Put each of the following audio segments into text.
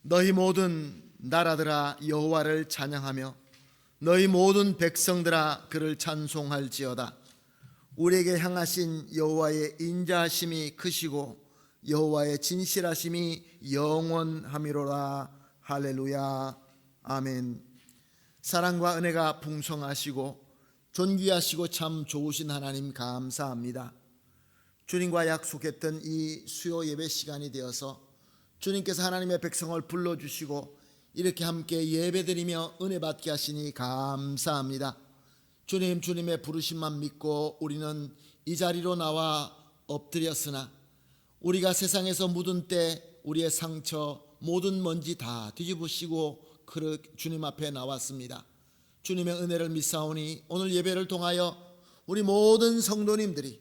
너희 모든 나라들아 여호와를 찬양하며 너희 모든 백성들아 그를 찬송할지어다. 우리에게 향하신 여호와의 인자하심이 크시고 여호와의 진실하심이 영원함이로라. 할렐루야. 아멘. 사랑과 은혜가 풍성하시고 존귀하시고 참 좋으신 하나님 감사합니다. 주님과 약속했던 이 수요 예배 시간이 되어서 주님께서 하나님의 백성을 불러주시고 이렇게 함께 예배드리며 은혜 받게 하시니 감사합니다. 주님의 부르심만 믿고 우리는 이 자리로 나와 엎드렸으나 우리가 세상에서 묻은 때 우리의 상처 모든 먼지 다 뒤집으시고 주님 앞에 나왔습니다. 주님의 은혜를 믿사오니 오늘 예배를 통하여 우리 모든 성도님들이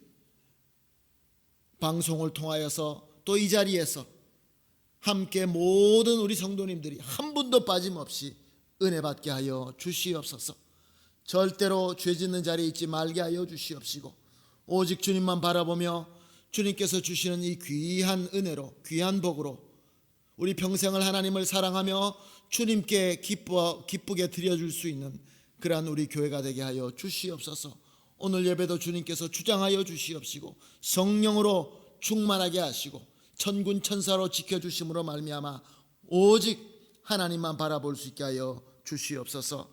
방송을 통하여서 또 이 자리에서 함께 모든 우리 성도님들이 한 분도 빠짐없이 은혜 받게 하여 주시옵소서. 절대로 죄 짓는 자리에 있지 말게 하여 주시옵시고 오직 주님만 바라보며 주님께서 주시는 이 귀한 은혜로 귀한 복으로 우리 평생을 하나님을 사랑하며 주님께 기쁘게 드려줄 수 있는 그러한 우리 교회가 되게 하여 주시옵소서. 오늘 예배도 주님께서 주장하여 주시옵시고 성령으로 충만하게 하시고 천군 천사로 지켜주심으로 말미암아 오직 하나님만 바라볼 수 있게 하여 주시옵소서.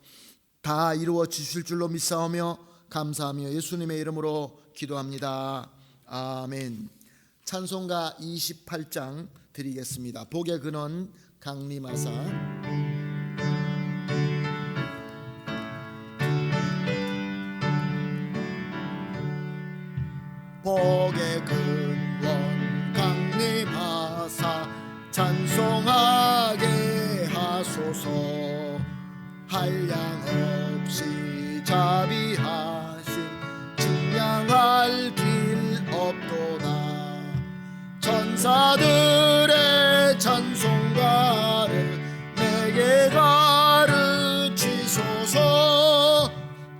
다 이루어 주실 줄로 믿사오며 감사하며 예수님의 이름으로 기도합니다. 아멘. 찬송가 28장 드리겠습니다. 복의 근원 강림하사. 복의 근원 강림하사 찬송하게 하소서. 한량 없이 자비하심 측량할 길 없도다. 천사들의 찬송가를 내게 가르치소서.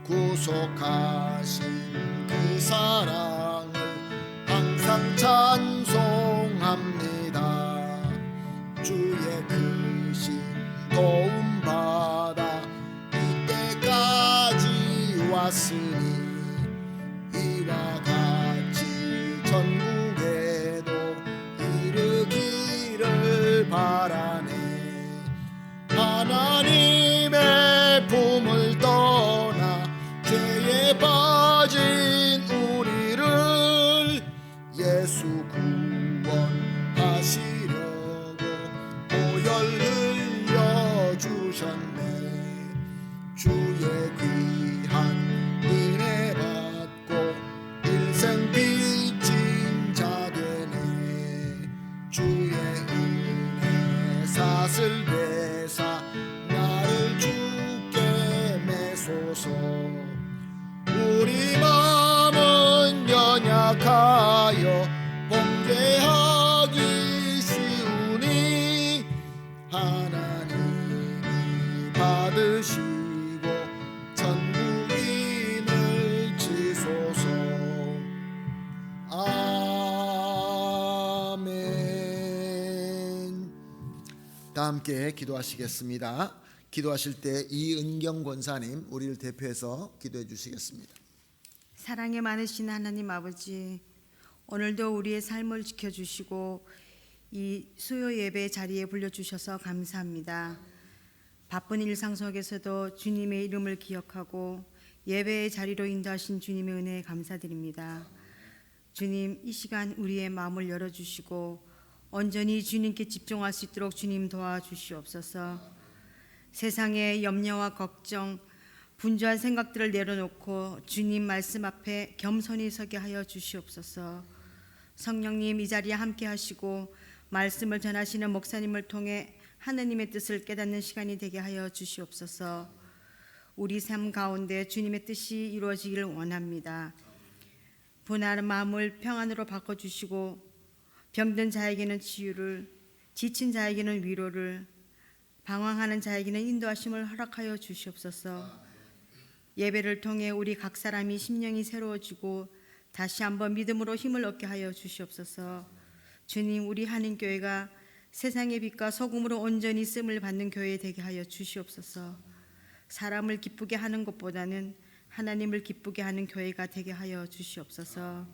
구속하신 그 사랑을 항상 찬송합니다. 주의 크신 도움 받아 이때까지 왔으니 이와 같이 전국에도 이르기를 바라네. 하나님의 품을 떠나 죄에 빠진 우리를 예수 구원하시려고 보혈 흘려주셨네. 주의 귀한 은혜 받고 일생 빚진 자 되네. 주의 은혜 사슬 되사 나를 주께 매소서. 우리 마음은 연약하여 범죄하기 쉬우니 하나님이 받으시고 천국인을 지소서. 아멘. 다 함께 기도하시겠습니다. 기도하실 때 이은경 권사님 우리를 대표해서 기도해 주시겠습니다. 사랑에 많으신 하나님 아버지, 오늘도 우리의 삶을 지켜주시고 이 수요 예배 자리에 불러주셔서 감사합니다. 바쁜 일상 속에서도 주님의 이름을 기억하고 예배의 자리로 인도하신 주님의 은혜에 감사드립니다. 주님, 이 시간 우리의 마음을 열어주시고 온전히 주님께 집중할 수 있도록 주님 도와주시옵소서. 세상의 염려와 걱정, 분주한 생각들을 내려놓고 주님 말씀 앞에 겸손히 서게 하여 주시옵소서. 성령님, 이 자리에 함께 하시고 말씀을 전하시는 목사님을 통해 하느님의 뜻을 깨닫는 시간이 되게 하여 주시옵소서. 우리 삶 가운데 주님의 뜻이 이루어지기를 원합니다. 분한 마음을 평안으로 바꿔주시고 병든 자에게는 치유를, 지친 자에게는 위로를, 방황하는 자에게는 인도하심을 허락하여 주시옵소서. 예배를 통해 우리 각 사람이 심령이 새로워지고 다시 한번 믿음으로 힘을 얻게 하여 주시옵소서. 주님, 우리 한인교회가 세상의 빛과 소금으로 온전히 쓰임을 받는 교회 되게 하여 주시옵소서. 사람을 기쁘게 하는 것보다는 하나님을 기쁘게 하는 교회가 되게 하여 주시옵소서.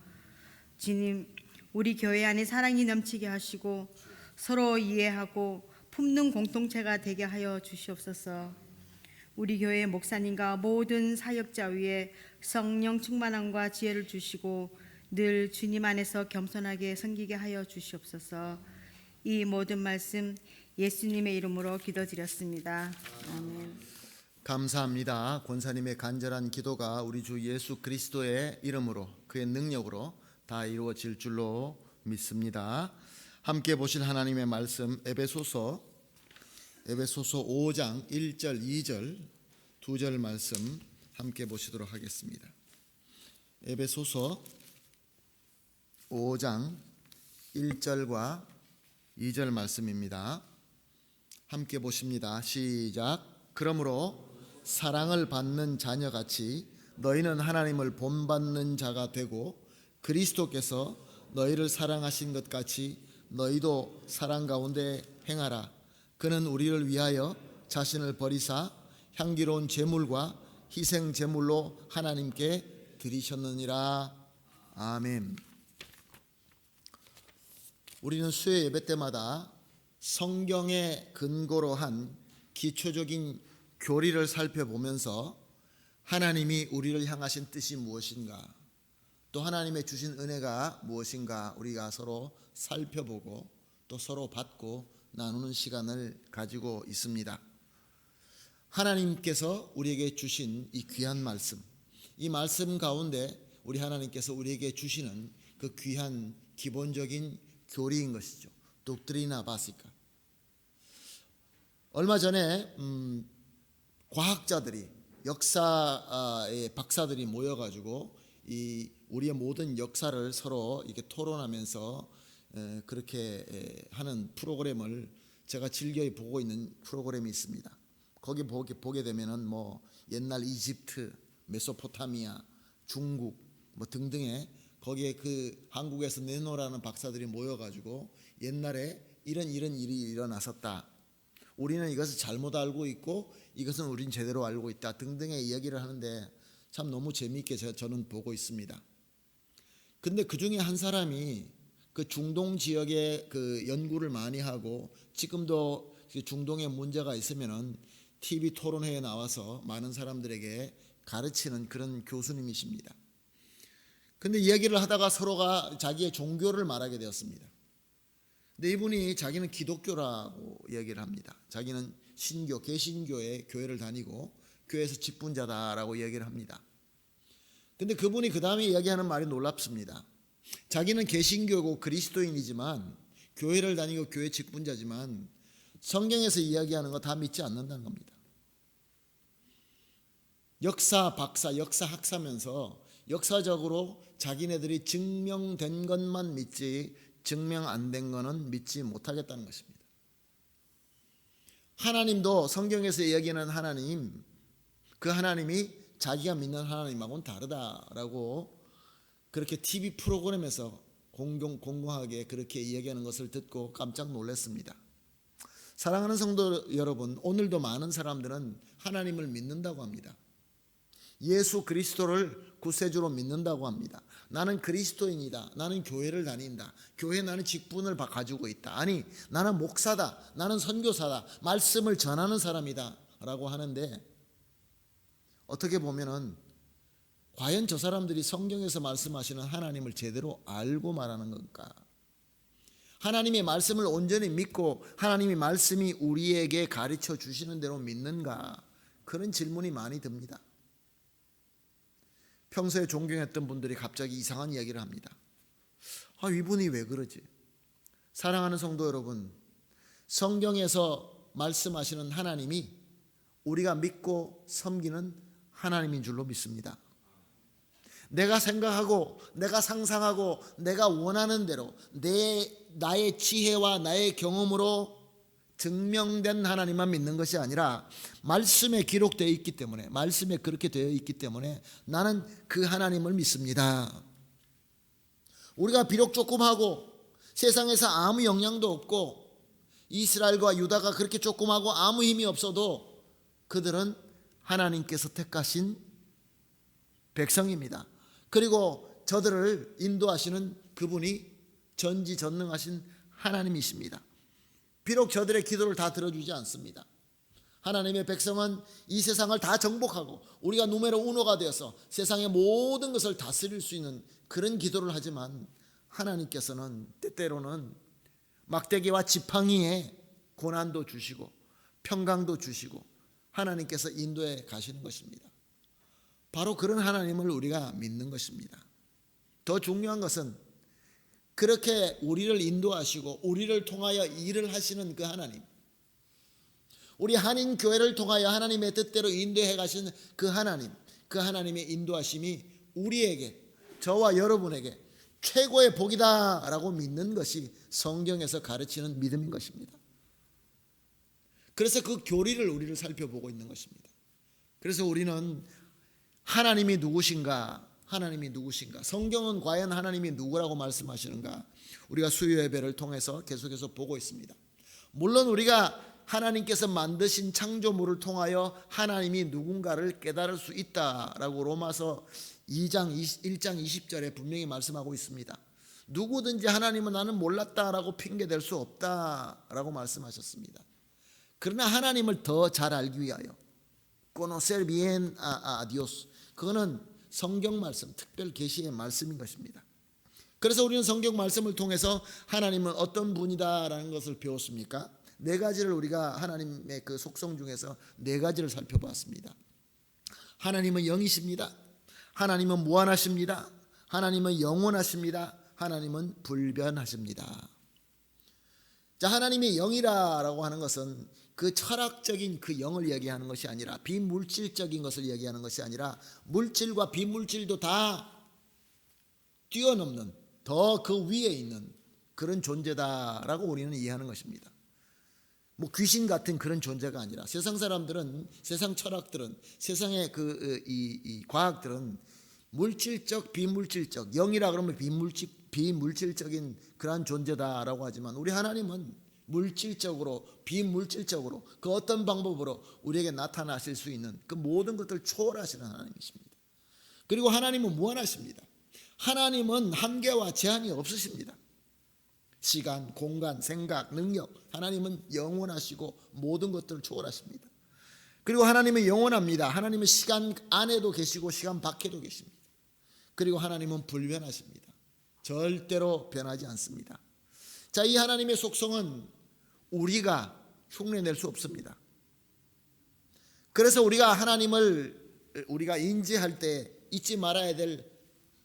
주님, 우리 교회 안에 사랑이 넘치게 하시고 서로 이해하고 품는 공동체가 되게 하여 주시옵소서. 우리 교회 목사님과 모든 사역자 위에 성령 충만함과 지혜를 주시고 늘 주님 안에서 겸손하게 섬기게 하여 주시옵소서. 이 모든 말씀 예수님의 이름으로 기도드렸습니다. 아멘. 감사합니다. 권사님의 간절한 기도가 우리 주 예수 그리스도의 이름으로 그의 능력으로 다 이루어질 줄로 믿습니다. 함께 보실 하나님의 말씀 에베소서 5장 1절 2절 두 절 말씀 함께 보시도록 하겠습니다. 에베소서 5장 1절과 2절 말씀입니다. 함께 보십니다. 시작. 그러므로 사랑을 받는 자녀같이 너희는 하나님을 본받는 자가 되고 그리스도께서 너희를 사랑하신 것 같이 너희도 사랑 가운데 행하라. 그는 우리를 위하여 자신을 버리사 향기로운 제물과 희생 제물로 하나님께 드리셨느니라. 아멘. 우리는 수요 예배 때마다 성경에 근거로 한 기초적인 교리를 살펴보면서 하나님이 우리를 향하신 뜻이 무엇인가, 또 하나님의 주신 은혜가 무엇인가 우리가 서로 살펴보고 또 서로 받고 나누는 시간을 가지고 있습니다. 하나님께서 우리에게 주신 이 귀한 말씀, 이 말씀 가운데 우리 하나님께서 우리에게 주시는 그 귀한 기본적인 교리인 것이죠. 독트리나 바시카. 얼마 전에 과학자들이, 역사의 박사들이 모여가지고 이 우리의 모든 역사를 서로 이렇게 토론하면서 그렇게 하는 프로그램을 제가 즐겨 보고 있는 프로그램이 있습니다. 거기 보게 되면은 뭐 옛날 이집트, 메소포타미아, 중국 뭐 등등의 거기에 그 한국에서 내노라는 박사들이 모여가지고 옛날에 이런 일이 일어났었다. 우리는 이것을 잘못 알고 있고 이것은 우린 제대로 알고 있다 등등의 이야기를 하는데 참 너무 재미있게 저는 보고 있습니다. 근데 그 중에 한 사람이 그 중동 지역에 그 연구를 많이 하고 지금도 중동에 문제가 있으면은 TV 토론회에 나와서 많은 사람들에게 가르치는 그런 교수님이십니다. 근데 이야기를 하다가 서로가 자기의 종교를 말하게 되었습니다. 근데 이분이 자기는 기독교라고 이야기를 합니다. 자기는 신교, 개신교의 교회를 다니고 교회에서 직분자다라고 이야기를 합니다. 근데 그분이 그 다음에 이야기하는 말이 놀랍습니다. 자기는 개신교고 그리스도인이지만 교회를 다니고 교회 직분자지만 성경에서 이야기하는 거 다 믿지 않는다는 겁니다. 역사 박사, 역사 학사면서 역사적으로 자기네들이 증명된 것만 믿지 증명 안 된 거는 믿지 못하겠다는 것입니다. 하나님도 성경에서 이야기하는 하나님, 그 하나님이 자기가 믿는 하나님하고는 다르다라고 그렇게 TV 프로그램에서 공공하게 그렇게 이야기하는 것을 듣고 깜짝 놀랐습니다. 사랑하는 성도 여러분, 오늘도 많은 사람들은 하나님을 믿는다고 합니다. 예수 그리스도를 구세주로 믿는다고 합니다. 나는 그리스도인이다. 나는 교회를 다닌다. 교회에 나는 직분을 가지고 있다. 아니, 나는 목사다. 나는 선교사다. 말씀을 전하는 사람이다. 라고 하는데 어떻게 보면은 과연 저 사람들이 성경에서 말씀하시는 하나님을 제대로 알고 말하는 건가? 하나님의 말씀을 온전히 믿고 하나님의 말씀이 우리에게 가르쳐 주시는 대로 믿는가? 그런 질문이 많이 듭니다. 평소에 존경했던 분들이 갑자기 이상한 이야기를 합니다. 이분이 왜 그러지? 사랑하는 성도 여러분, 성경에서 말씀하시는 하나님이 우리가 믿고 섬기는 하나님인 줄로 믿습니다. 내가 생각하고 내가 상상하고 내가 원하는 대로 나의 지혜와 나의 경험으로 증명된 하나님만 믿는 것이 아니라 말씀에 기록되어 있기 때문에, 말씀에 그렇게 되어 있기 때문에 나는 그 하나님을 믿습니다. 우리가 비록 조금 하고 세상에서 아무 영향도 없고 이스라엘과 유다가 그렇게 조그마하고 아무 힘이 없어도 그들은 하나님께서 택하신 백성입니다. 그리고 저들을 인도하시는 그분이 전지전능하신 하나님이십니다. 비록 저들의 기도를 다 들어주지 않습니다. 하나님의 백성은 이 세상을 다 정복하고 우리가 누메로 우노가 되어서 세상의 모든 것을 다스릴 수 있는 그런 기도를 하지만 하나님께서는 때때로는 막대기와 지팡이에 고난도 주시고 평강도 주시고 하나님께서 인도해 가시는 것입니다. 바로 그런 하나님을 우리가 믿는 것입니다. 더 중요한 것은 그렇게 우리를 인도하시고 우리를 통하여 일을 하시는 그 하나님, 우리 한인교회를 통하여 하나님의 뜻대로 인도해 가시는 그 하나님, 그 하나님의 인도하심이 우리에게, 저와 여러분에게 최고의 복이다 라고 믿는 것이 성경에서 가르치는 믿음인 것입니다. 그래서 그 교리를 우리를 살펴보고 있는 것입니다. 그래서 우리는 하나님이 누구신가, 하나님이 누구신가, 성경은 과연 하나님이 누구라고 말씀하시는가, 우리가 수요 예배를 통해서 계속해서 보고 있습니다. 물론 우리가 하나님께서 만드신 창조물을 통하여 하나님이 누군가를 깨달을 수 있다라고 로마서 1장 20절에 분명히 말씀하고 있습니다. 누구든지 하나님은 나는 몰랐다라고 핑계댈 수 없다라고 말씀하셨습니다. 그러나 하나님을 더 잘 알기 위하여 conocer bien a Dios, 그거는 성경 말씀, 특별 계시의 말씀인 것입니다. 그래서 우리는 성경 말씀을 통해서 하나님은 어떤 분이다라는 것을 배웠습니까? 네 가지를 우리가 하나님의 그 속성 중에서 네 가지를 살펴봤습니다. 하나님은 영이십니다. 하나님은 무한하십니다. 하나님은 영원하십니다. 하나님은 불변하십니다. 자, 하나님이 영이라고 하는 것은 그 철학적인 그 영을 얘기하는 것이 아니라, 비물질적인 것을 얘기하는 것이 아니라 물질과 비물질도 다 뛰어넘는, 더 그 위에 있는 그런 존재다라고 우리는 이해하는 것입니다. 뭐 귀신 같은 그런 존재가 아니라, 세상 사람들은, 세상 철학들은, 세상의 이 과학들은 물질적, 비물질적, 영이라 그러면 비물질적인 그러한 존재다라고 하지만 우리 하나님은 물질적으로, 비물질적으로, 그 어떤 방법으로 우리에게 나타나실 수 있는 그 모든 것들을 초월하시는 하나님이십니다. 그리고 하나님은 무한하십니다. 하나님은 한계와 제한이 없으십니다. 시간, 공간, 생각, 능력, 하나님은 영원하시고 모든 것들을 초월하십니다. 그리고 하나님은 영원합니다. 하나님은 시간 안에도 계시고 시간 밖에도 계십니다. 그리고 하나님은 불변하십니다. 절대로 변하지 않습니다. 자, 이 하나님의 속성은 우리가 흉내낼 수 없습니다. 그래서 우리가 하나님을 우리가 인지할 때 잊지 말아야 될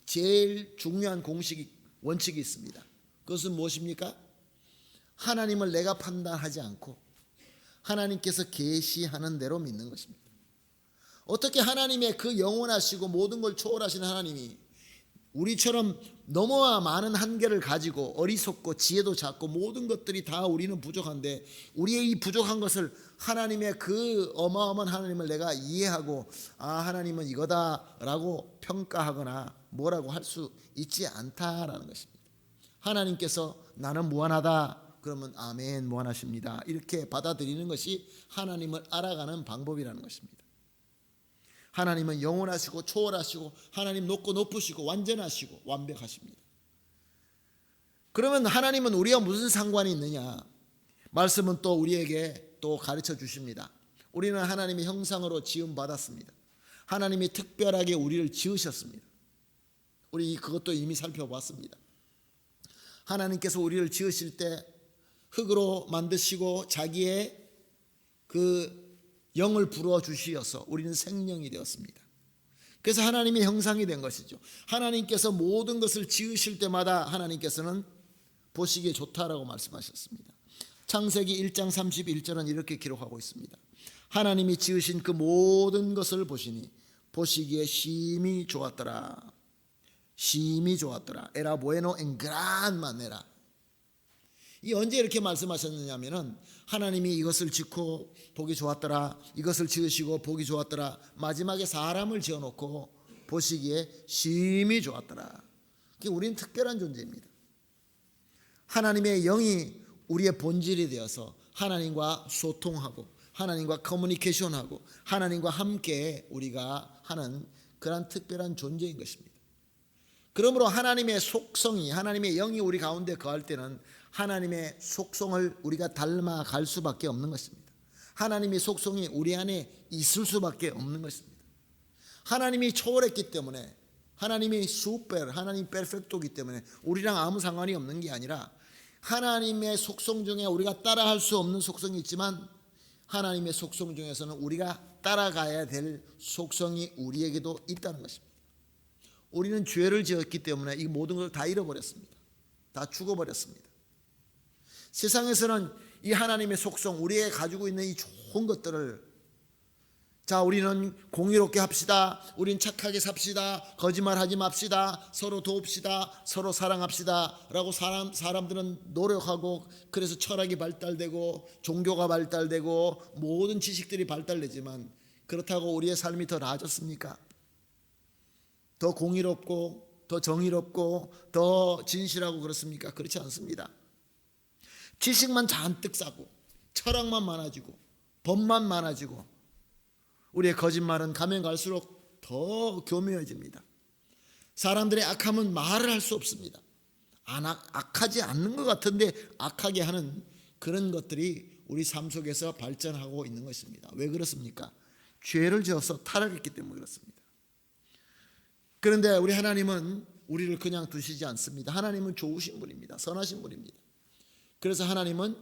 제일 중요한 공식이, 원칙이 있습니다. 그것은 무엇입니까? 하나님을 내가 판단하지 않고 하나님께서 계시하는 대로 믿는 것입니다. 어떻게 하나님의 그 영원하시고 모든 걸 초월하시는 하나님이 우리처럼 너무나 많은 한계를 가지고 어리석고 지혜도 작고 모든 것들이 다 우리는 부족한데, 우리의 이 부족한 것을 하나님의 그 어마어마한 하나님을 내가 이해하고 하나님은 이거다라고 평가하거나 뭐라고 할 수 있지 않다라는 것입니다. 하나님께서 나는 무한하다 그러면 아멘, 무한하십니다, 이렇게 받아들이는 것이 하나님을 알아가는 방법이라는 것입니다. 하나님은 영원하시고 초월하시고 하나님 높고 높으시고 완전하시고 완벽하십니다. 그러면 하나님은 우리와 무슨 상관이 있느냐? 말씀은 또 우리에게 또 가르쳐 주십니다. 우리는 하나님의 형상으로 지음 받았습니다. 하나님이 특별하게 우리를 지으셨습니다. 우리 그것도 이미 살펴봤습니다. 하나님께서 우리를 지으실 때 흙으로 만드시고 자기의 그 영을 불어 주시어서 우리는 생명이 되었습니다. 그래서 하나님의 형상이 된 것이죠. 하나님께서 모든 것을 지으실 때마다 하나님께서는 보시기에 좋다라고 말씀하셨습니다. 창세기 1장 31절은 이렇게 기록하고 있습니다. 하나님이 지으신 그 모든 것을 보시니 보시기에 심히 좋았더라. 심히 좋았더라. Era bueno en gran manera. 이 언제 이렇게 말씀하셨느냐면은 하나님이 이것을 짓고 보기 좋았더라, 이것을 지으시고 보기 좋았더라, 마지막에 사람을 지어놓고 보시기에 심히 좋았더라. 우리는 특별한 존재입니다. 하나님의 영이 우리의 본질이 되어서 하나님과 소통하고 하나님과 커뮤니케이션하고 하나님과 함께 우리가 하는 그런 특별한 존재인 것입니다. 그러므로 하나님의 속성이, 하나님의 영이 우리 가운데 거할 때는 하나님의 속성을 우리가 닮아갈 수밖에 없는 것입니다. 하나님의 속성이 우리 안에 있을 수밖에 없는 것입니다. 하나님이 초월했기 때문에, 하나님이 하나님 페르펙토이기 때문에 우리랑 아무 상관이 없는 게 아니라 하나님의 속성 중에 우리가 따라할 수 없는 속성이 있지만 하나님의 속성 중에서는 우리가 따라가야 될 속성이 우리에게도 있다는 것입니다. 우리는 죄를 지었기 때문에 이 모든 걸 다 잃어버렸습니다. 다 죽어버렸습니다. 세상에서는 이 하나님의 속성, 우리가 가지고 있는 이 좋은 것들을, 자, 우리는 공의롭게 합시다, 우린 착하게 삽시다, 거짓말하지 맙시다, 서로 도웁시다, 서로 사랑합시다 라고 사람들은 노력하고, 그래서 철학이 발달되고 종교가 발달되고 모든 지식들이 발달되지만 그렇다고 우리의 삶이 더 나아졌습니까? 더 공의롭고 더 정의롭고 더 진실하고 그렇습니까? 그렇지 않습니다. 지식만 잔뜩 쌓고 철학만 많아지고 법만 많아지고 우리의 거짓말은 가면 갈수록 더 교묘해집니다. 사람들의 악함은 말을 할 수 없습니다. 악하지 않는 것 같은데 악하게 하는 그런 것들이 우리 삶 속에서 발전하고 있는 것입니다. 왜 그렇습니까? 죄를 지어서 타락했기 때문에 그렇습니다. 그런데 우리 하나님은 우리를 그냥 두시지 않습니다. 하나님은 좋으신 분입니다. 선하신 분입니다. 그래서 하나님은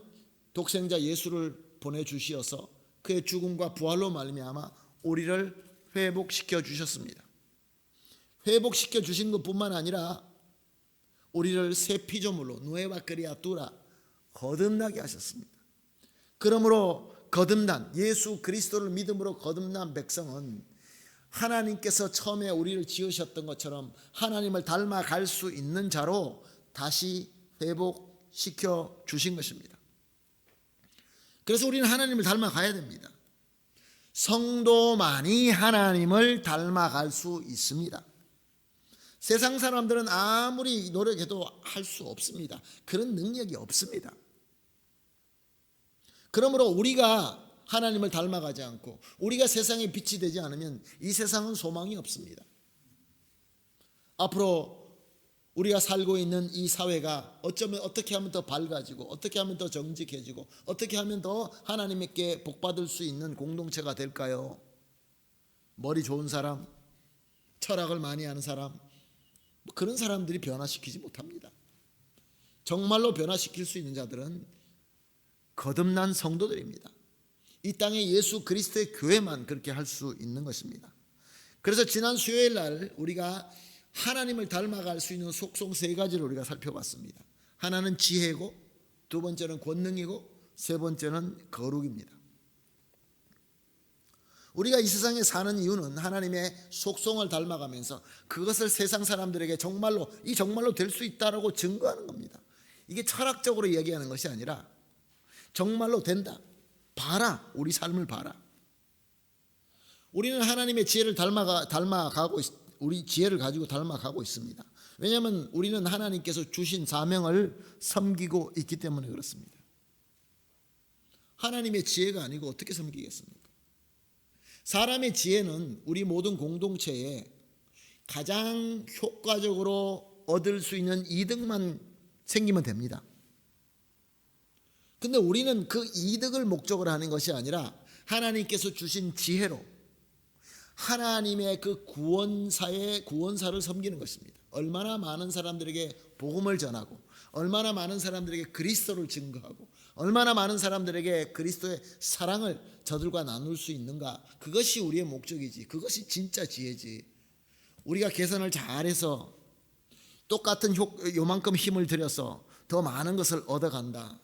독생자 예수를 보내주시어서 그의 죽음과 부활로 말미암아 우리를 회복시켜 주셨습니다. 회복시켜 주신 것뿐만 아니라 우리를 새 피조물로 누에바 크리아투라 거듭나게 하셨습니다. 그러므로 거듭난 예수 그리스도를 믿음으로 거듭난 백성은 하나님께서 처음에 우리를 지으셨던 것처럼 하나님을 닮아갈 수 있는 자로 다시 회복시켜 주신 것입니다. 그래서 우리는 하나님을 닮아가야 됩니다. 성도만이 하나님을 닮아갈 수 있습니다. 세상 사람들은 아무리 노력해도 할 수 없습니다. 그런 능력이 없습니다. 그러므로 우리가 하나님을 닮아가지 않고 우리가 세상에 빛이 되지 않으면 이 세상은 소망이 없습니다. 앞으로 우리가 살고 있는 이 사회가 어쩌면 어떻게 하면 더 밝아지고 어떻게 하면 더 정직해지고 어떻게 하면 더 하나님께 복받을 수 있는 공동체가 될까요? 머리 좋은 사람, 철학을 많이 하는 사람, 그런 사람들이 변화시키지 못합니다. 정말로 변화시킬 수 있는 자들은 거듭난 성도들입니다. 이 땅에 예수 그리스도의 교회만 그렇게 할 수 있는 것입니다. 그래서 지난 수요일 날 우리가 하나님을 닮아갈 수 있는 속성 세 가지를 우리가 살펴봤습니다. 하나는 지혜고, 두 번째는 권능이고, 세 번째는 거룩입니다. 우리가 이 세상에 사는 이유는 하나님의 속성을 닮아가면서 그것을 세상 사람들에게 정말로 될 수 있다라고 증거하는 겁니다. 이게 철학적으로 이야기하는 것이 아니라 정말로 된다. 봐라, 우리 삶을 봐라. 우리는 하나님의 지혜를 닮아가고 우리 지혜를 가지고 닮아가고 있습니다. 왜냐하면 우리는 하나님께서 주신 사명을 섬기고 있기 때문에 그렇습니다. 하나님의 지혜가 아니고 어떻게 섬기겠습니까? 사람의 지혜는 우리 모든 공동체에 가장 효과적으로 얻을 수 있는 이득만 생기면 됩니다. 근데 우리는 그 이득을 목적으로 하는 것이 아니라 하나님께서 주신 지혜로 하나님의 그 구원사를 섬기는 것입니다. 얼마나 많은 사람들에게 복음을 전하고 얼마나 많은 사람들에게 그리스도를 증거하고 얼마나 많은 사람들에게 그리스도의 사랑을 저들과 나눌 수 있는가, 그것이 우리의 목적이지, 그것이 진짜 지혜지. 우리가 계산을 잘해서 똑같은 요만큼 힘을 들여서 더 많은 것을 얻어간다.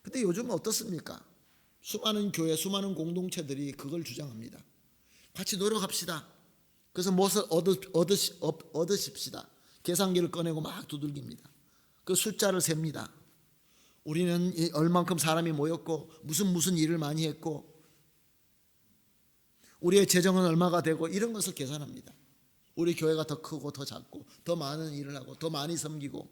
근데 요즘은 어떻습니까? 수많은 교회, 수많은 공동체들이 그걸 주장합니다. 같이 노력합시다. 그래서 무엇을 얻으십시다. 계산기를 꺼내고 막 두들깁니다. 그 숫자를 셉니다. 우리는 얼만큼 사람이 모였고 무슨 일을 많이 했고 우리의 재정은 얼마가 되고 이런 것을 계산합니다. 우리 교회가 더 크고 더 작고 더 많은 일을 하고 더 많이 섬기고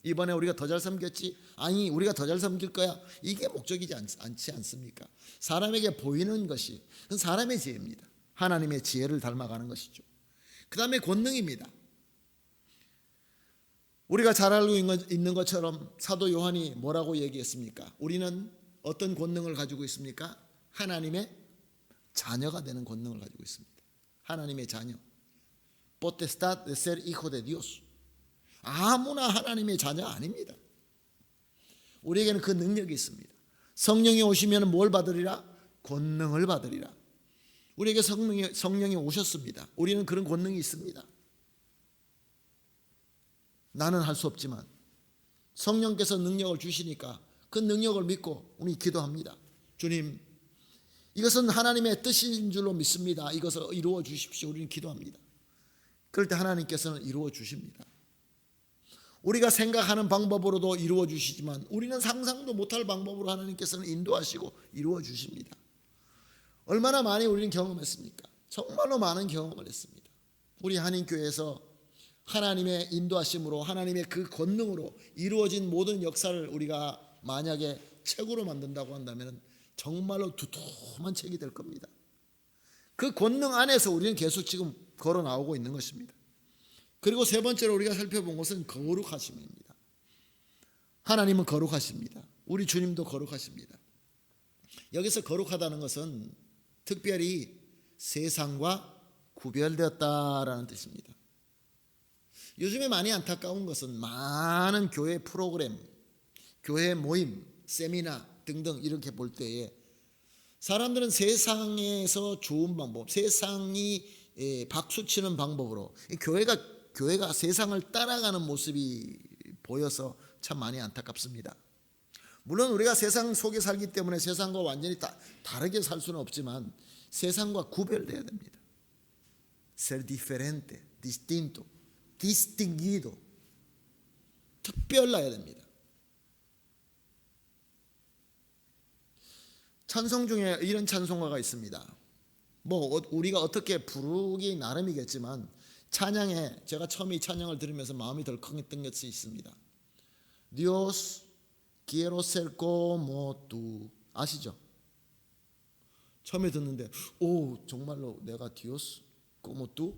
이번에 우리가 더 잘 섬겼지? 아니, 우리가 더 잘 섬길 거야. 이게 목적이지 않지 않습니까? 사람에게 보이는 것이 그건 사람의 지혜입니다. 하나님의 지혜를 닮아가는 것이죠. 그 다음에 권능입니다. 우리가 잘 알고 있는 것처럼 사도 요한이 뭐라고 얘기했습니까? 우리는 어떤 권능을 가지고 있습니까? 하나님의 자녀가 되는 권능을 가지고 있습니다. 하나님의 자녀. Potestad de ser hijo de Dios. 아무나 하나님의 자녀 아닙니다. 우리에게는 그 능력이 있습니다. 성령이 오시면 뭘 받으리라? 권능을 받으리라. 우리에게 성령이 오셨습니다. 우리는 그런 권능이 있습니다. 나는 할 수 없지만 성령께서 능력을 주시니까 그 능력을 믿고 우리 기도합니다. 주님, 이것은 하나님의 뜻인 줄로 믿습니다. 이것을 이루어 주십시오. 우리는 기도합니다. 그럴 때 하나님께서는 이루어 주십니다. 우리가 생각하는 방법으로도 이루어 주시지만 우리는 상상도 못할 방법으로 하나님께서는 인도하시고 이루어 주십니다. 얼마나 많이 우리는 경험했습니까? 정말로 많은 경험을 했습니다. 우리 한인교회에서 하나님의 인도하심으로 하나님의 그 권능으로 이루어진 모든 역사를 우리가 만약에 책으로 만든다고 한다면 정말로 두툼한 책이 될 겁니다. 그 권능 안에서 우리는 계속 지금 걸어 나오고 있는 것입니다. 그리고 세 번째로 우리가 살펴본 것은 거룩하심입니다. 하나님은 거룩하십니다. 우리 주님도 거룩하십니다. 여기서 거룩하다는 것은 특별히 세상과 구별되었다라는 뜻입니다. 요즘에 많이 안타까운 것은 많은 교회 프로그램, 교회 모임, 세미나 등등 이렇게 볼 때에 사람들은 세상에서 좋은 방법, 세상이 박수치는 방법으로 교회가 세상을 따라가는 모습이 보여서 참 많이 안타깝습니다. 물론 우리가 세상 속에 살기 때문에 세상과 완전히 다르게 살 수는 없지만 세상과 구별돼야 됩니다. Ser diferente, distinto, distinguido. 특별해야 됩니다. 찬송 중에 이런 찬송가가 있습니다. 우리가 어떻게 부르기 나름이겠지만 찬양에 제가 처음에 이 찬양을 들으면서 마음이 덜컹했던 것이 있습니다. Dios, quiero ser como tú. 아시죠? 처음에 듣는데 정말로 내가 Dios, como tú?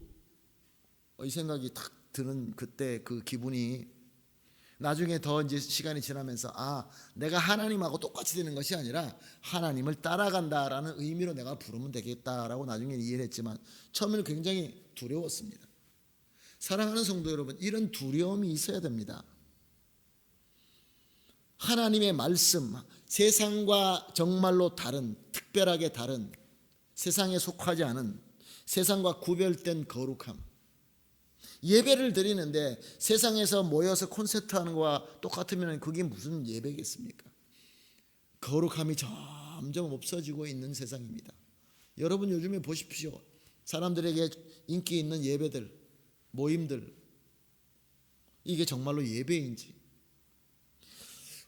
이 생각이 딱 드는 그때 그 기분이 나중에 더 이제 시간이 지나면서 내가 하나님하고 똑같이 되는 것이 아니라 하나님을 따라간다라는 의미로 내가 부르면 되겠다라고 나중에 이해를 했지만 처음에는 굉장히 두려웠습니다. 사랑하는 성도 여러분, 이런 두려움이 있어야 됩니다. 하나님의 말씀, 세상과 정말로 다른, 특별하게 다른, 세상에 속하지 않은, 세상과 구별된 거룩함. 예배를 드리는데 세상에서 모여서 콘서트 하는 거와 똑같으면 그게 무슨 예배겠습니까? 거룩함이 점점 없어지고 있는 세상입니다. 여러분 요즘에 보십시오. 사람들에게 인기 있는 예배들, 모임들, 이게 정말로 예배인지.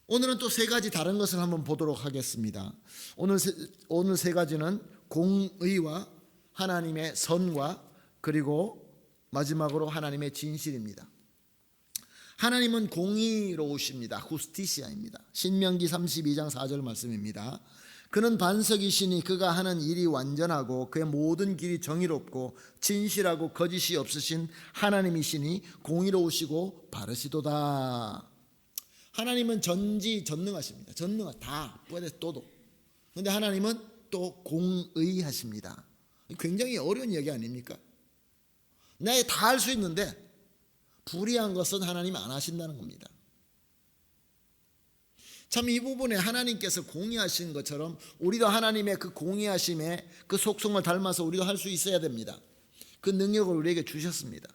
오늘은 또 세 가지 다른 것을 한번 보도록 하겠습니다. 오늘 세 가지는 공의와 하나님의 선과 그리고 마지막으로 하나님의 진실입니다. 하나님은 공의로우십니다. 후스티시아입니다. 신명기 32장 4절 말씀입니다. 그는 반석이시니 그가 하는 일이 완전하고 그의 모든 길이 정의롭고 진실하고 거짓이 없으신 하나님이시니 공의로우시고 바르시도다. 하나님은 전지전능하십니다. 다 puede todo. 그런데 하나님은 또 공의하십니다. 굉장히 어려운 얘기 아닙니까? 내가 다 할 수 있는데 불의한 것은 하나님 안 하신다는 겁니다. 참 이 부분에 하나님께서 공의하신 것처럼 우리도 하나님의 그 공의하심의 그 속성을 닮아서 우리도 할 수 있어야 됩니다. 그 능력을 우리에게 주셨습니다.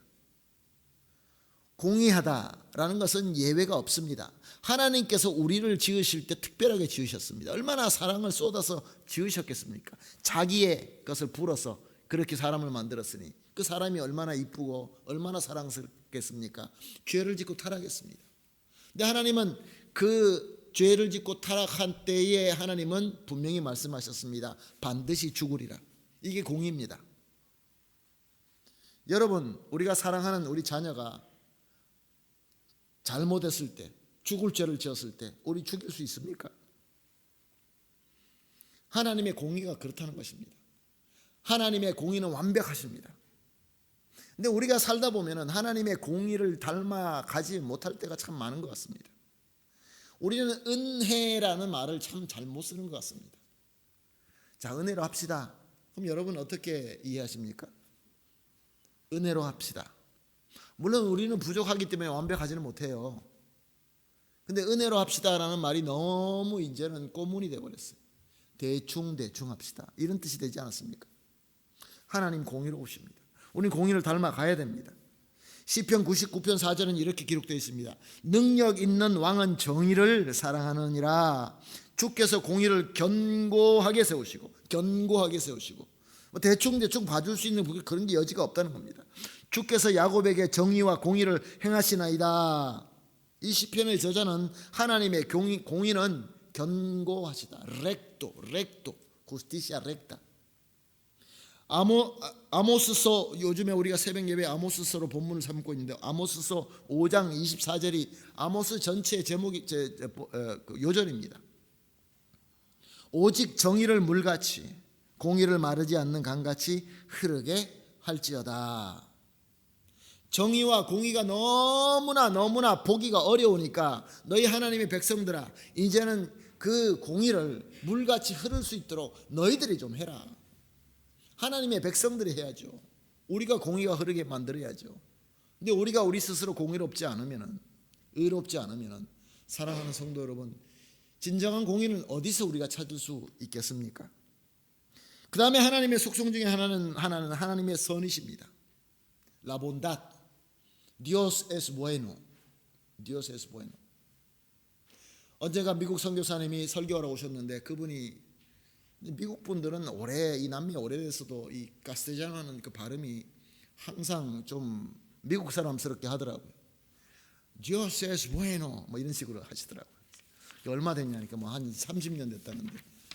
공의하다라는 것은 예외가 없습니다. 하나님께서 우리를 지으실 때 특별하게 지으셨습니다. 얼마나 사랑을 쏟아서 지으셨겠습니까? 자기의 것을 불어서 그렇게 사람을 만들었으니 그 사람이 얼마나 이쁘고 얼마나 사랑스럽겠습니까? 죄를 짓고 타락했습니다. 근데 하나님은 그 죄를 짓고 타락한 때에 하나님은 분명히 말씀하셨습니다. 반드시 죽으리라. 이게 공의입니다. 여러분, 우리가 사랑하는 우리 자녀가 잘못했을 때, 죽을 죄를 지었을 때 우리 죽일 수 있습니까? 하나님의 공의가 그렇다는 것입니다. 하나님의 공의는 완벽하십니다. 근데 우리가 살다 보면은 하나님의 공의를 닮아가지 못할 때가 참 많은 것 같습니다. 우리는 은혜라는 말을 참 잘못 쓰는 것 같습니다. 자, 은혜로 합시다. 그럼 여러분 어떻게 이해하십니까? 은혜로 합시다. 물론 우리는 부족하기 때문에 완벽하지는 못해요. 근데 은혜로 합시다라는 말이 너무 이제는 꼬문이 되어버렸어요. 대충 합시다. 이런 뜻이 되지 않았습니까? 하나님 공의로우십니다. 우리는 공의를 닮아가야 됩니다. 시편 99편 4절은 이렇게 기록되어 있습니다. 능력 있는 왕은 정의를 사랑하느니라. 주께서 공의를 견고하게 세우시고 뭐 대충 봐줄 수 있는 그런 게 여지가 없다는 겁니다. 주께서 야곱에게 정의와 공의를 행하시나이다. 이 시편의 저자는 하나님의 공의는 견고하시다. 렉도 구스티시아 렉다. 아모스서, 요즘에 우리가 새벽 예배 아모스서로 본문을 삼고 있는데 아모스서 5장 24절이 아모스 전체의 제목이 요절입니다. 오직 정의를 물같이 공의를 마르지 않는 강같이 흐르게 할지어다. 정의와 공의가 너무나 보기가 어려우니까 너희 하나님의 백성들아, 이제는 그 공의를 물같이 흐를 수 있도록 너희들이 좀 해라. 하나님의 백성들이 해야죠. 우리가 공의가 흐르게 만들어야죠. 근데 우리가 우리 스스로 의롭지 않으면 사랑하는 성도 여러분, 진정한 공의는 어디서 우리가 찾을 수 있겠습니까? 그 다음에 하나님의 속성 중에 하나는 하나님의 선이십니다. La bondad. Dios es bueno. 언젠가 미국 선교사님이 설교하러 오셨는데 그분이, 미국 분들은 이 남미 오래돼서도 이 카스텔자노는 그 발음이 항상 좀 미국 사람스럽게 하더라고요. Dios es bueno 뭐 이런 식으로 하시더라고요. 얼마 됐냐니까 뭐 한 30년 됐다는데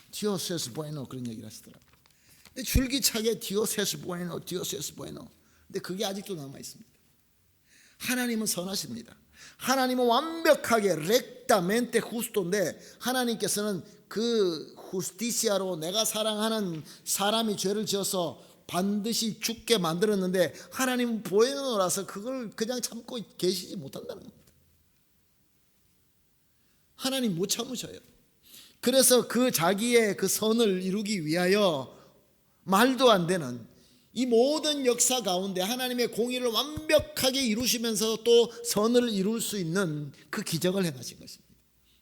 Dios es bueno 그런 얘기를 하시더라고요. 근데 줄기차게 Dios es bueno. 근데 그게 아직도 남아 있습니다. 하나님은 선하십니다. 하나님은 완벽하게 rectamente justo인데 하나님께서는 그 justicia로 내가 사랑하는 사람이 죄를 지어서 반드시 죽게 만들었는데 하나님은 보혜노라서 그걸 그냥 참고 계시지 못한다는 겁니다. 하나님 못 참으셔요. 그래서 그 자기의 그 선을 이루기 위하여 말도 안 되는 이 모든 역사 가운데 하나님의 공의를 완벽하게 이루시면서 또 선을 이룰 수 있는 그 기적을 행하신 것입니다.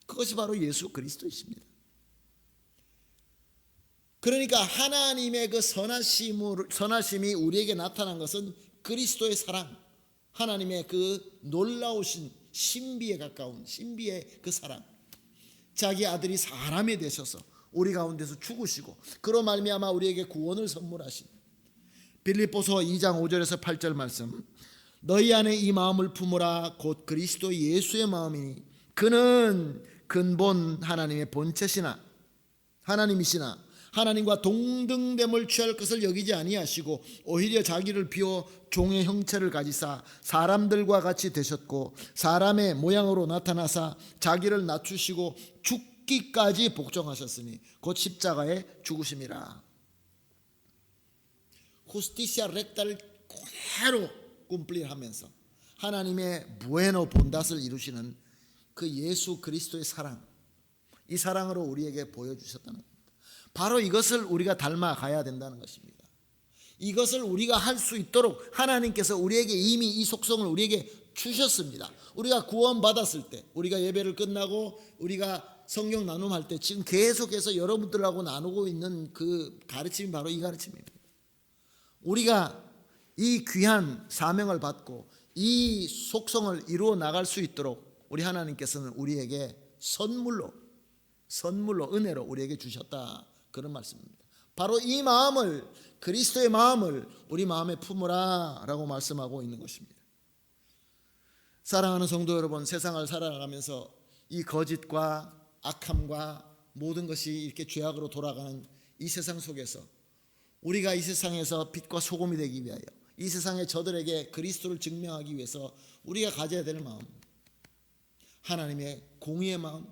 그것이 바로 예수 그리스도이십니다. 그러니까 하나님의 그 선하심이 우리에게 나타난 것은 그리스도의 사랑, 하나님의 그 놀라우신 신비에 가까운 신비의 그 사랑, 자기 아들이 사람이 되셔서 우리 가운데서 죽으시고 그로 말미암아 우리에게 구원을 선물하신 빌립보서 2장 5절에서 8절 말씀, 너희 안에 이 마음을 품으라 곧 그리스도 예수의 마음이니 그는 근본 하나님의 본체시나 하나님이시나 하나님과 동등됨을 취할 것을 여기지 아니하시고 오히려 자기를 비워 종의 형체를 가지사 사람들과 같이 되셨고 사람의 모양으로 나타나사 자기를 낮추시고 죽기까지 복종하셨으니 곧 십자가에 죽으심이라. justicia recta를 그대로 꿈플리하면서 하나님의 부에노 본닷을 이루시는 그 예수 그리스도의 사랑, 이 사랑으로 우리에게 보여주셨다는 겁니다. 바로 이것을 우리가 닮아가야 된다는 것입니다. 이것을 우리가 할 수 있도록 하나님께서 우리에게 이미 이 속성을 우리에게 주셨습니다. 우리가 구원받았을 때, 우리가 예배를 끝나고 우리가 성경 나눔할 때 지금 계속해서 여러분들하고 나누고 있는 그 가르침이 바로 이 가르침입니다. 우리가 이 귀한 사명을 받고 이 속성을 이루어 나갈 수 있도록 우리 하나님께서는 우리에게 선물로 은혜로 우리에게 주셨다, 그런 말씀입니다. 바로 이 마음을, 그리스도의 마음을 우리 마음에 품으라 라고 말씀하고 있는 것입니다. 사랑하는 성도 여러분, 세상을 살아가면서 이 거짓과 악함과 모든 것이 이렇게 죄악으로 돌아가는 이 세상 속에서 우리가 이 세상에서 빛과 소금이 되기 위하여 이 세상의 저들에게 그리스도를 증명하기 위해서 우리가 가져야 될 마음, 하나님의 공의의 마음,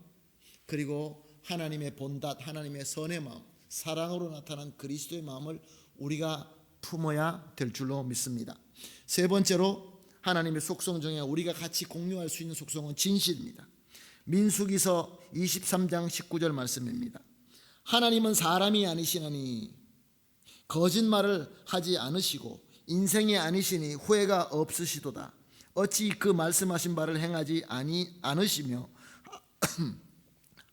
그리고 하나님의 본받, 하나님의 선의 마음, 사랑으로 나타난 그리스도의 마음을 우리가 품어야 될 줄로 믿습니다. 세 번째로 하나님의 속성 중에 우리가 같이 공유할 수 있는 속성은 진실입니다. 민수기서 23장 19절 말씀입니다. 하나님은 사람이 아니시나니 거짓말을 하지 않으시고 인생이 아니시니 후회가 없으시도다. 어찌 그 말씀하신 바를 행하지 않으시며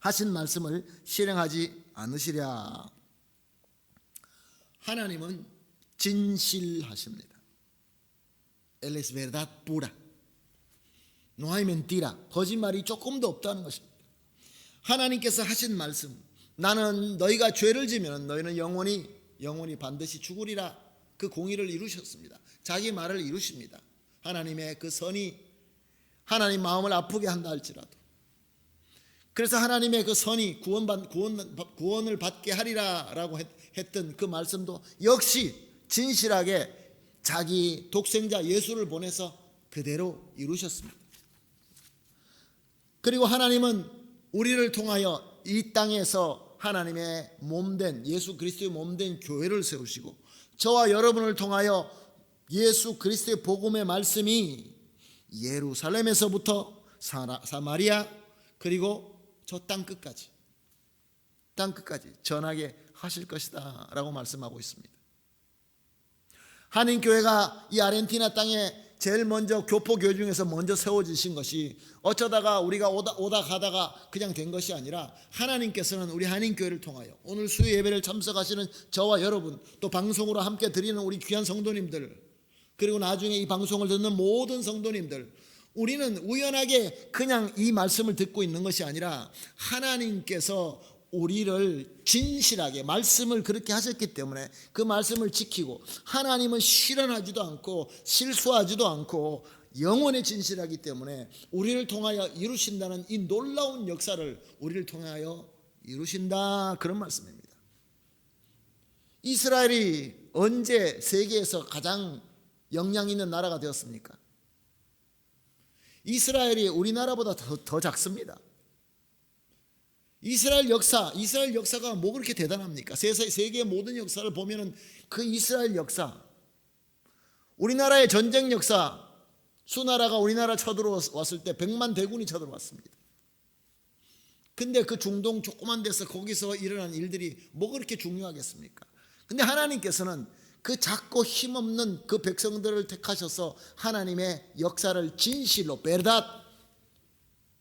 하신 말씀을 실행하지 않으시랴. 하나님은 진실하십니다. Él es verdad pura. No hay mentira. 거짓말이 조금도 없다는 것입니다. 하나님께서 하신 말씀, 나는 너희가 죄를 지면 너희는 영원히 반드시 죽으리라. 그 공의를 이루셨습니다. 자기 말을 이루십니다. 하나님의 그 선이 하나님 마음을 아프게 한다 할지라도, 그래서 하나님의 그 선이 구원을 받게 하리라라고 했던 그 말씀도 역시 진실하게 자기 독생자 예수를 보내서 그대로 이루셨습니다. 그리고 하나님은 우리를 통하여 이 땅에서 하나님의 몸된 예수 그리스도의 몸된 교회를 세우시고, 저와 여러분을 통하여 예수 그리스도의 복음의 말씀이 예루살렘에서부터 사마리아 그리고 저 땅 끝까지 전하게 하실 것이다 라고 말씀하고 있습니다. 한인교회가 이 아르헨티나 땅에 제일 먼저 교포교회 중에서 먼저 세워지신 것이 어쩌다가 우리가 오다 가다가 그냥 된 것이 아니라, 하나님께서는 우리 한인교회를 통하여 오늘 수요 예배를 참석하시는 저와 여러분, 또 방송으로 함께 드리는 우리 귀한 성도님들, 그리고 나중에 이 방송을 듣는 모든 성도님들, 우리는 우연하게 그냥 이 말씀을 듣고 있는 것이 아니라 하나님께서 우리를 진실하게 말씀을 그렇게 하셨기 때문에 그 말씀을 지키고, 하나님은 실현하지도 않고 실수하지도 않고 영원히 진실하기 때문에 우리를 통하여 이루신다는 이 놀라운 역사를 우리를 통하여 이루신다, 그런 말씀입니다. 이스라엘이 언제 세계에서 가장 영향 있는 나라가 되었습니까? 이스라엘이 우리나라보다 더 작습니다. 이스라엘 역사가 뭐 그렇게 대단합니까? 세계의 모든 역사를 보면은 그 이스라엘 역사, 우리나라의 전쟁 역사, 수나라가 우리나라 쳐들어왔을 때 100만 대군이 쳐들어왔습니다. 근데 그 중동 조그만 데서 거기서 일어난 일들이 뭐 그렇게 중요하겠습니까? 근데 하나님께서는 그 작고 힘없는 그 백성들을 택하셔서 하나님의 역사를 진실로 베르닷,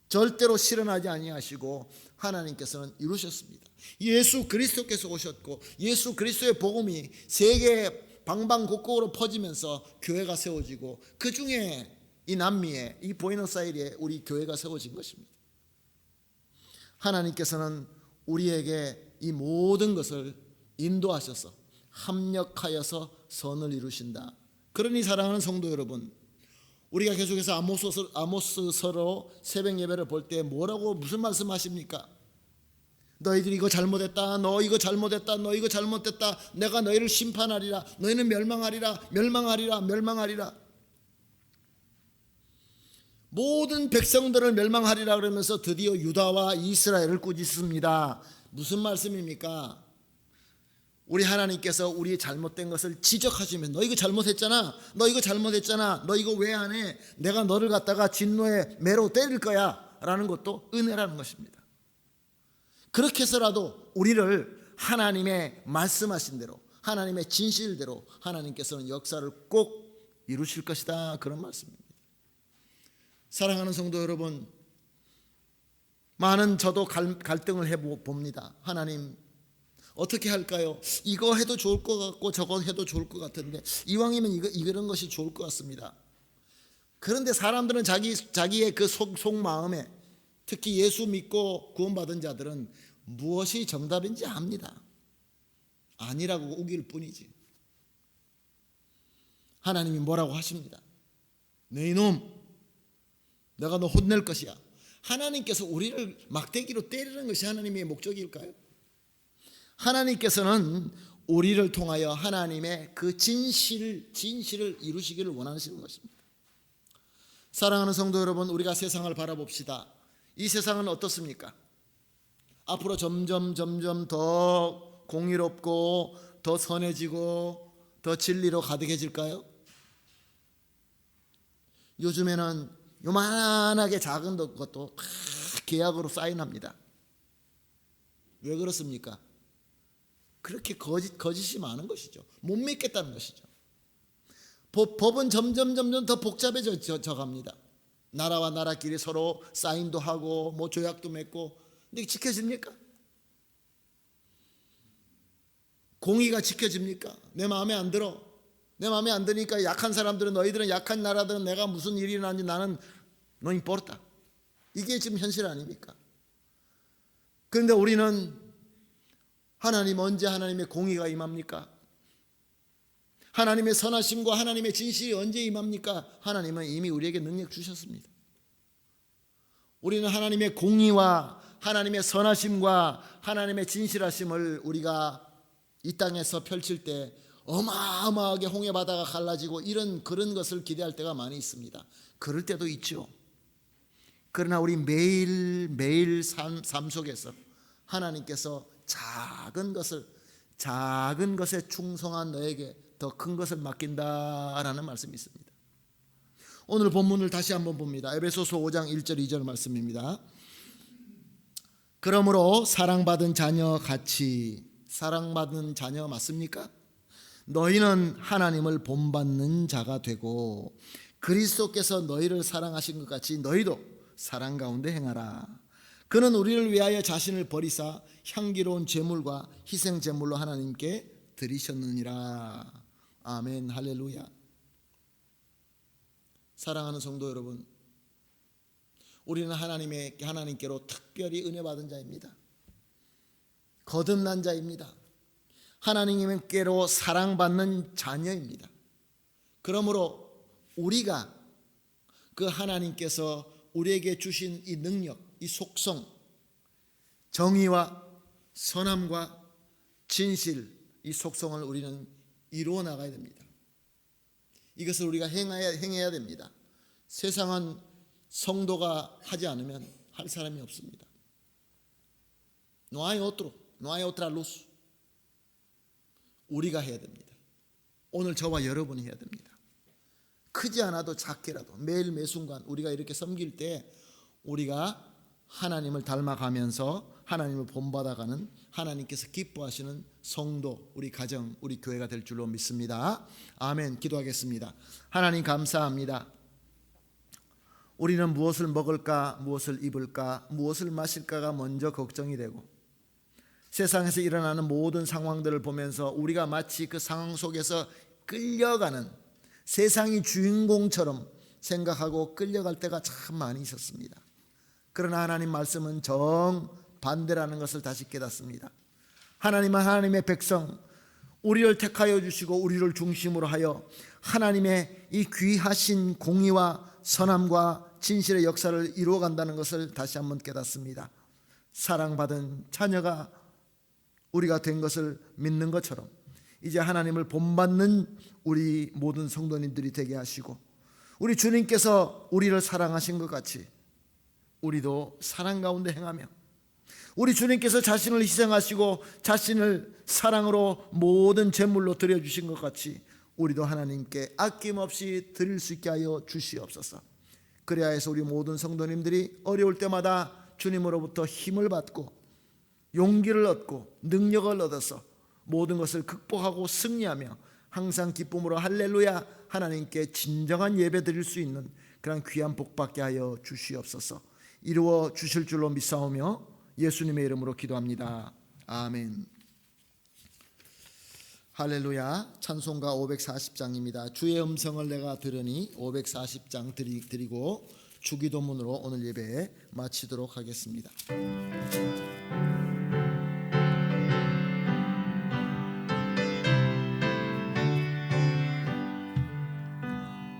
절대로 실현하지 아니하시고 하나님께서는 이루셨습니다. 예수 그리스도께서 오셨고, 예수 그리스도의 복음이 세계 방방곡곡으로 퍼지면서 교회가 세워지고, 그 중에 이 남미에, 이 부에노스아이레스에 우리 교회가 세워진 것입니다. 하나님께서는 우리에게 이 모든 것을 인도하셔서 합력하여서 선을 이루신다. 그러니 사랑하는 성도 여러분, 우리가 계속해서 아모스서로 새벽 예배를 볼 때 뭐라고 무슨 말씀하십니까? 너희들이 이거 잘못했다, 너 이거 잘못했다, 너 이거 잘못했다, 내가 너희를 심판하리라, 너희는 멸망하리라, 멸망하리라, 멸망하리라. 모든 백성들을 멸망하리라 그러면서 드디어 유다와 이스라엘을 꾸짖습니다. 무슨 말씀입니까? 우리 하나님께서 우리의 잘못된 것을 지적하시면, 너 이거 잘못했잖아, 너 이거 잘못했잖아, 너 이거 왜 안 해? 내가 너를 갖다가 진노의 매로 때릴 거야 라는 것도 은혜라는 것입니다. 그렇게 해서라도 우리를 하나님의 말씀하신 대로, 하나님의 진실대로 하나님께서는 역사를 꼭 이루실 것이다, 그런 말씀입니다. 사랑하는 성도 여러분, 많은 저도 갈등을 해봅니다. 하나님 어떻게 할까요? 이거 해도 좋을 것 같고 저거 해도 좋을 것 같은데, 이왕이면 이런 것이 좋을 것 같습니다. 그런데 사람들은 자기의 그 속마음에, 특히 예수 믿고 구원받은 자들은 무엇이 정답인지 압니다. 아니라고 우길 뿐이지. 하나님이 뭐라고 하십니다. 네 이놈, 내가 너 혼낼 것이야. 하나님께서 우리를 막대기로 때리는 것이 하나님의 목적일까요? 하나님께서는 우리를 통하여 하나님의 그 진실을 이루시기를 원하시는 것입니다. 사랑하는 성도 여러분, 우리가 세상을 바라봅시다. 이 세상은 어떻습니까? 앞으로 점점 더 공의롭고 더 선해지고 더 진리로 가득해질까요? 요즘에는 요만하게 작은 것도 다 계약으로 사인합니다. 왜 그렇습니까? 그렇게 거짓이 많은 것이죠. 못 믿겠다는 것이죠. 법은 점점 더 복잡해져 갑니다. 나라와 나라끼리 서로 사인도 하고 뭐 조약도 맺고, 근데 지켜집니까? 공의가 지켜집니까? 내 마음에 안 들어. 내 마음에 안 드니까 약한 사람들은, 너희들은 약한 나라들은 내가 무슨 일이 일어나는지 나는 no importa. 이게 지금 현실 아닙니까? 그런데 우리는 하나님, 언제 하나님의 공의가 임합니까? 하나님의 선하심과 하나님의 진실이 언제 임합니까? 하나님은 이미 우리에게 능력 주셨습니다. 우리는 하나님의 공의와 하나님의 선하심과 하나님의 진실하심을 우리가 이 땅에서 펼칠 때 어마어마하게 홍해 바다가 갈라지고 그런 것을 기대할 때가 많이 있습니다. 그럴 때도 있죠. 그러나 우리 매일 삶 속에서 하나님께서 작은 것에 충성한 너에게 더 큰 것을 맡긴다라는 말씀이 있습니다. 오늘 본문을 다시 한번 봅니다. 에베소서 5장 1절 2절 말씀입니다. 그러므로 사랑받은 자녀 같이, 사랑받은 자녀 맞습니까? 너희는 하나님을 본받는 자가 되고 그리스도께서 너희를 사랑하신 것 같이 너희도 사랑 가운데 행하라. 그는 우리를 위하여 자신을 버리사 향기로운 제물과 희생 제물로 하나님께 드리셨느니라. 아멘, 할렐루야. 사랑하는 성도 여러분, 우리는 하나님께로 특별히 은혜 받은 자입니다. 거듭난 자입니다. 하나님께로 사랑받는 자녀입니다. 그러므로 우리가 그 하나님께서 우리에게 주신 이 능력, 이 속성, 정의와 선함과 진실, 이 속성을 우리는 이루어 나가야 됩니다. 이것을 우리가 행해야 됩니다. 세상은 성도가 하지 않으면 할 사람이 없습니다. No hay otra luz. 우리가 해야 됩니다. 오늘 저와 여러분이 해야 됩니다. 크지 않아도 작게라도 매일 매순간 우리가 이렇게 섬길 때 우리가 하나님을 닮아가면서 하나님을 본받아가는, 하나님께서 기뻐하시는 성도, 우리 가정, 우리 교회가 될 줄로 믿습니다. 아멘. 기도하겠습니다. 하나님 감사합니다. 우리는 무엇을 먹을까, 무엇을 입을까, 무엇을 마실까가 먼저 걱정이 되고, 세상에서 일어나는 모든 상황들을 보면서 우리가 마치 그 상황 속에서 끌려가는, 세상이 주인공처럼 생각하고 끌려갈 때가 참 많이 있었습니다. 그러나 하나님 말씀은 정반대라는 것을 다시 깨닫습니다. 하나님은 하나님의 백성, 우리를 택하여 주시고 우리를 중심으로 하여 하나님의 이 귀하신 공의와 선함과 진실의 역사를 이루어간다는 것을 다시 한번 깨닫습니다. 사랑받은 자녀가 우리가 된 것을 믿는 것처럼 이제 하나님을 본받는 우리 모든 성도님들이 되게 하시고, 우리 주님께서 우리를 사랑하신 것 같이 우리도 사랑 가운데 행하며, 우리 주님께서 자신을 희생하시고 자신을 사랑으로 모든 제물로 드려주신 것 같이 우리도 하나님께 아낌없이 드릴 수 있게 하여 주시옵소서. 그래야 해서 우리 모든 성도님들이 어려울 때마다 주님으로부터 힘을 받고 용기를 얻고 능력을 얻어서 모든 것을 극복하고 승리하며 항상 기쁨으로 할렐루야 하나님께 진정한 예배 드릴 수 있는 그런 귀한 복 받게 하여 주시옵소서. 이루어 주실 줄로 믿사오며 예수님의 이름으로 기도합니다. 아멘. 할렐루야. 찬송가 540장입니다. 주의 음성을 내가 들으니 540장 드리고 주기도문으로 오늘 예배 마치도록 하겠습니다.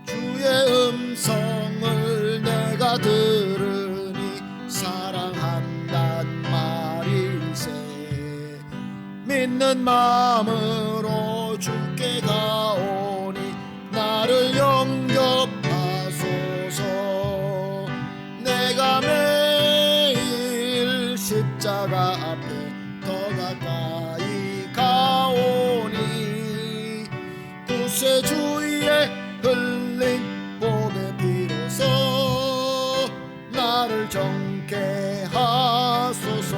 주의 음성을 내가 들으니 사랑한단 말일세. 믿는 마음으로 주께 가오니 나를 영접하소서. 내가 십자가 앞에 더 가까이 가오니 구세주의 흘린 몸의 피로써 나를 정케 하소서.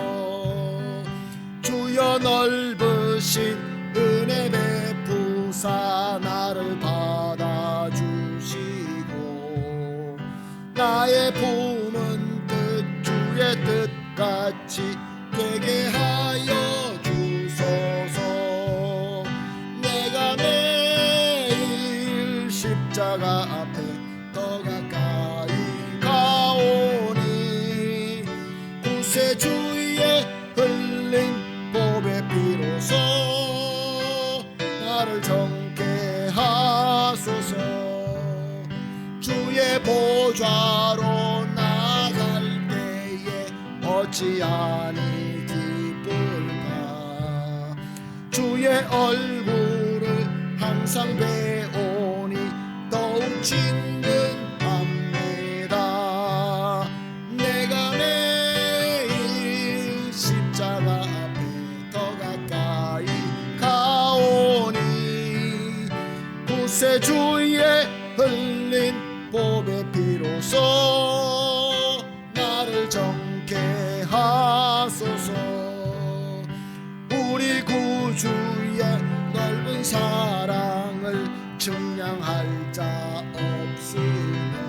주여 넓으신 은혜 베푸사 나를 받아주시고 나의 품은 뜻 주의 뜻같이 되게 하여 주소서. 내가 매일 십자가 앞에 더 가까이 가오니 구세주의 흘린 보배 피로써 나를 정케 하소서. 주의 보좌로 나갈 때에 어찌하니 기쁠까. 주의 얼굴을 항상 배오니 더욱 친근합니다. 내가 매일 십자가 앞에 더 가까이 가오니 구세주의 흘린 보배 피로써 나를 정케 하소서. 우리 구주의 넓은 사랑을 증량할 자 없으며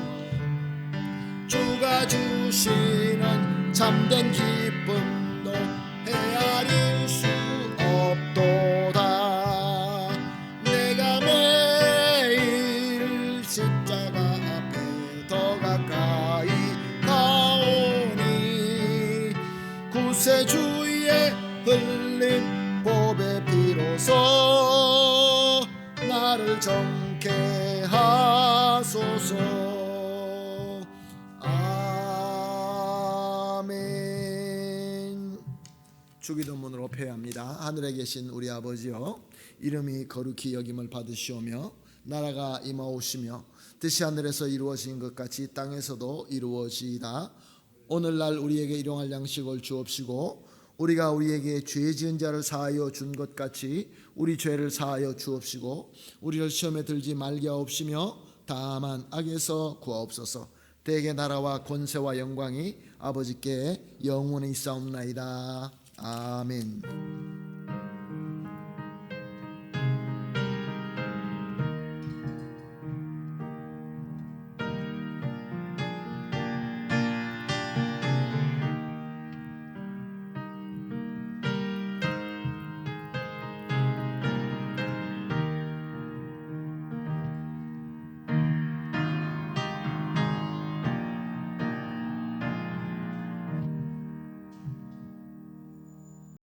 주가 주시는 참된 기쁨도 헤아릴 수 없도다. 내가 매일 십자가 앞에 더 가까이 가오니 구세주의 흘린 보배 피로써 나를 정케 하소서. 아멘. 주기도문으로 표합니다. 하늘에 계신 우리 아버지여, 이름이 거룩히 여김을 받으시오며 나라가 임하오시며 뜻이 하늘에서 이루어진 것 같이 땅에서도 이루어지이다. 오늘날 우리에게 일용할 양식을 주옵시고 우리가 우리에게 죄 지은 자를 사하여 준 것 같이 우리 죄를 사하여 주옵시고 우리를 시험에 들지 말게 하옵시며 다만 악에서 구하옵소서. 대개 나라와 권세와 영광이 아버지께 영원히 있사옵나이다. 아멘.